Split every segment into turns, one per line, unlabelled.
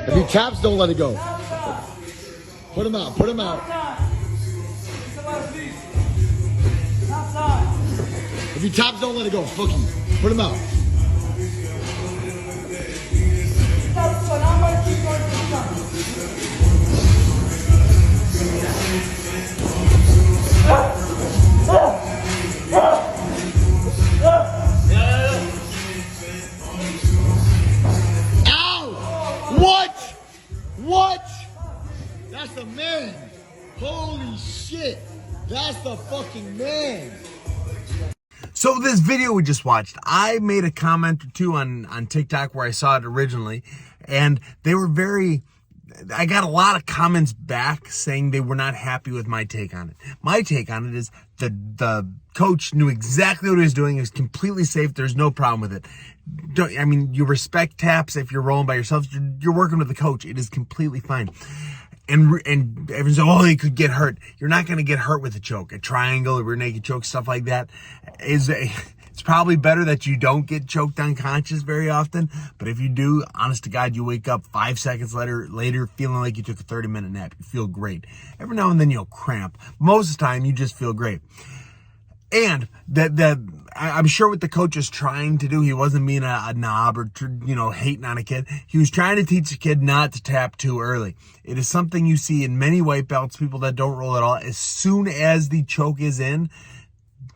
If he taps, don't let it go. Put him out. Put him out. If he taps, don't let it go. Fuck you. Put him out. Ow! What? That's the man. Holy shit. That's the fucking man.
So this video we just watched, I made a comment or two on TikTok where I saw it originally, and they were I got a lot of comments back saying they were not happy with my take on it. My take on it is the coach knew exactly what he was doing. It was completely safe. There's no problem with it. You respect taps if you're rolling by yourself. You're working with the coach. It is completely fine. And everyone's like, oh, he could get hurt. You're not going to get hurt with a choke. A triangle, a rear naked choke, stuff like that. It's probably better that you don't get choked unconscious very often. But if you do, honest to God, you wake up 5 seconds later feeling like you took a 30-minute nap. You feel great. Every now and then you'll cramp. Most of the time, you just feel great. And I'm sure what the coach is trying to do, he wasn't being a knob or, hating on a kid. He was trying to teach a kid not to tap too early. It is something you see in many white belts, people that don't roll at all. As soon as the choke is in,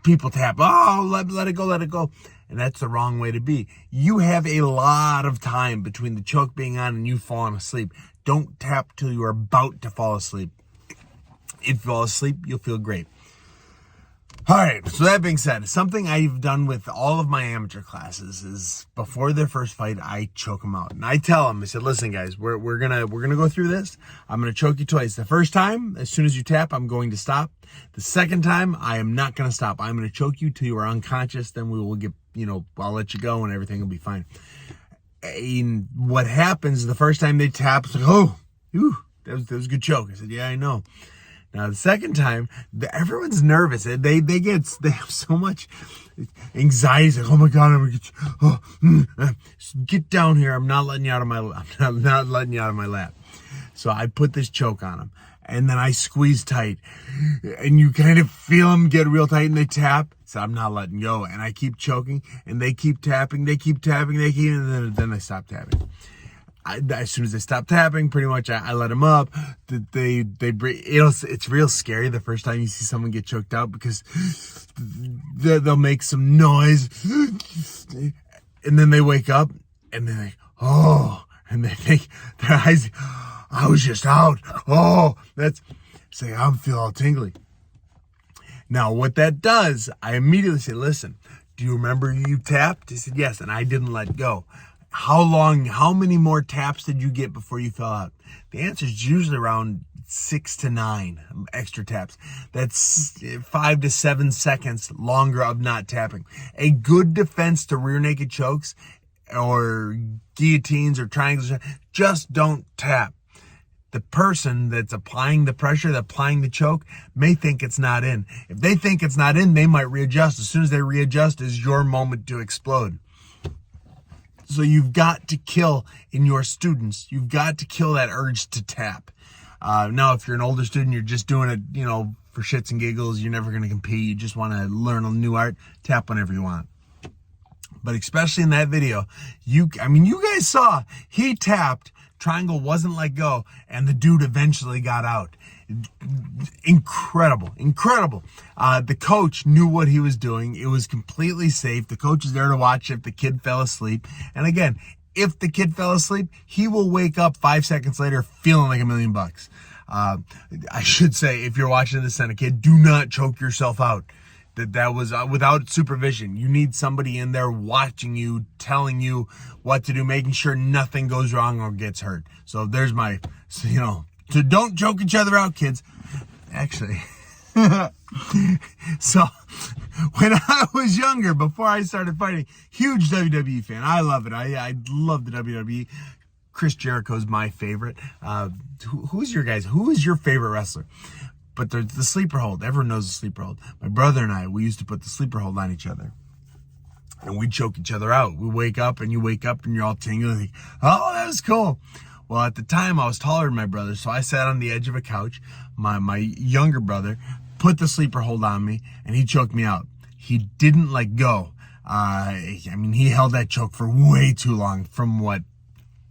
people tap. Oh, let it go. And that's the wrong way to be. You have a lot of time between the choke being on and you falling asleep. Don't tap till you are about to fall asleep. If you fall asleep, you'll feel great. All right, so that being said, something I've done with all of my amateur classes is before their first fight, I choke them out. And I tell them, I said, listen, guys, we're gonna go through this. I'm going to choke you twice. The first time, as soon as you tap, I'm going to stop. The second time, I am not going to stop. I'm going to choke you till you are unconscious. Then we will get, I'll let you go and everything will be fine. And what happens the first time they tap, it's like, oh, that was a good choke. I said, yeah, I know. Now, the second time, everyone's nervous. They have so much anxiety. It's like, oh my God, I'm gonna get down here. I'm not letting you out of my lap. So I put this choke on them, and then I squeeze tight, and you kind of feel them get real tight, and they tap. So I'm not letting go, and I keep choking, and they keep tapping, and then they stop tapping. As soon as they stop tapping, pretty much I let them up. They breathe. It's real scary the first time you see someone get choked out because they'll make some noise, and then they wake up and they're like, oh, and they think their eyes, I was just out. Oh, say I feel all tingly. Now what that does, I immediately say, listen, do you remember you tapped? He said yes, and I didn't let go. How many more taps did you get before you fell out? The answer is usually around 6 to 9 extra taps. That's 5 to 7 seconds longer of not tapping. A good defense to rear naked chokes or guillotines or triangles, just don't tap. The person that's applying the pressure, that's applying the choke, may think it's not in. If they think it's not in, they might readjust. As soon as they readjust is your moment to explode. So you've got to kill in your students. You've got to kill that urge to tap. Now, if you're an older student, you're just doing it, for shits and giggles. You're never going to compete. You just want to learn a new art. Tap whenever you want. But especially in that video, you guys saw he tapped. Triangle wasn't let go, and the dude eventually got out. Incredible. The coach knew what he was doing. It was completely safe. The coach is there to watch if the kid fell asleep. And again, if the kid fell asleep, he will wake up 5 seconds later feeling like $1 million. I should say, if you're watching this on a kid, do not choke yourself out. That was without supervision. You need somebody in there watching you, telling you what to do, making sure nothing goes wrong or gets hurt. So there's so don't choke each other out, kids. Actually, so when I was younger, before I started fighting, huge WWE fan. I love it. I love the WWE. Chris Jericho's my favorite. Who is your favorite wrestler? But there's the sleeper hold. Everyone knows the sleeper hold. My brother and I, we used to put the sleeper hold on each other. And we'd choke each other out. We wake up and you wake up and you're all tingling. Like, oh, that was cool. Well, at the time I was taller than my brother, so I sat on the edge of a couch. My younger brother put the sleeper hold on me, and he choked me out. He didn't let go. I mean, he held that choke for way too long, from what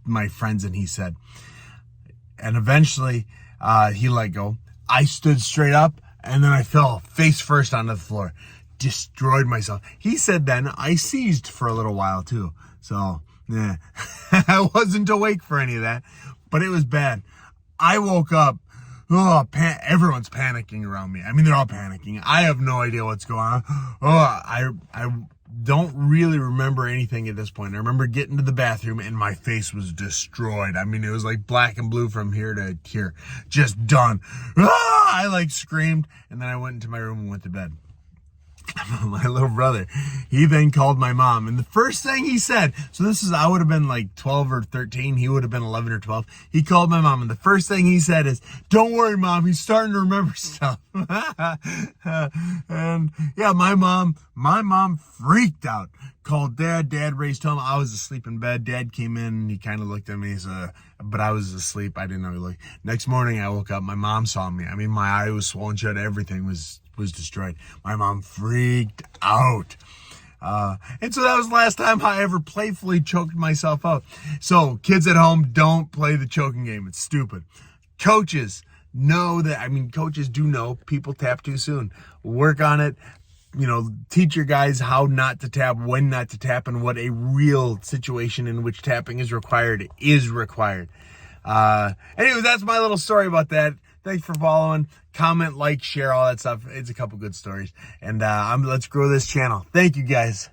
my friends and he said. And eventually, he let go. I stood straight up, and then I fell face first onto the floor. Destroyed myself. He said then I seized for a little while too. So, yeah, I wasn't awake for any of that, but it was bad. I woke up. Oh, everyone's panicking around me. I mean, they're all panicking. I have no idea what's going on. Oh, I don't really remember anything at this point. I remember getting to the bathroom and my face was destroyed. I mean, it was like black and blue from here to here. Just done. Ah! I like screamed, and then I went into my room and went to bed. My little brother, he then called my mom, and the first thing he said, so this is, I would have been like 12 or 13, he would have been 11 or 12. He called my mom, and the first thing he said is, "Don't worry, Mom, he's starting to remember stuff." And yeah, my mom freaked out, called Dad. Dad raced home. I was asleep in bed. Dad came in and he kind of looked at me, but I was asleep. I didn't know he looked. Next morning I woke up, my mom saw me. I mean, my eye was swollen shut. Everything was destroyed. My mom freaked out. And so that was the last time I ever playfully choked myself out. So kids at home, don't play the choking game. It's stupid. Coaches know that, I mean, coaches do know people tap too soon. Work on it. You know, teach your guys how not to tap, when not to tap, and what a real situation in which tapping is required is required. Anyways, that's my little story about that. Thanks for following. Comment, like, share, all that stuff. It's a couple good stories. And let's grow this channel. Thank you, guys.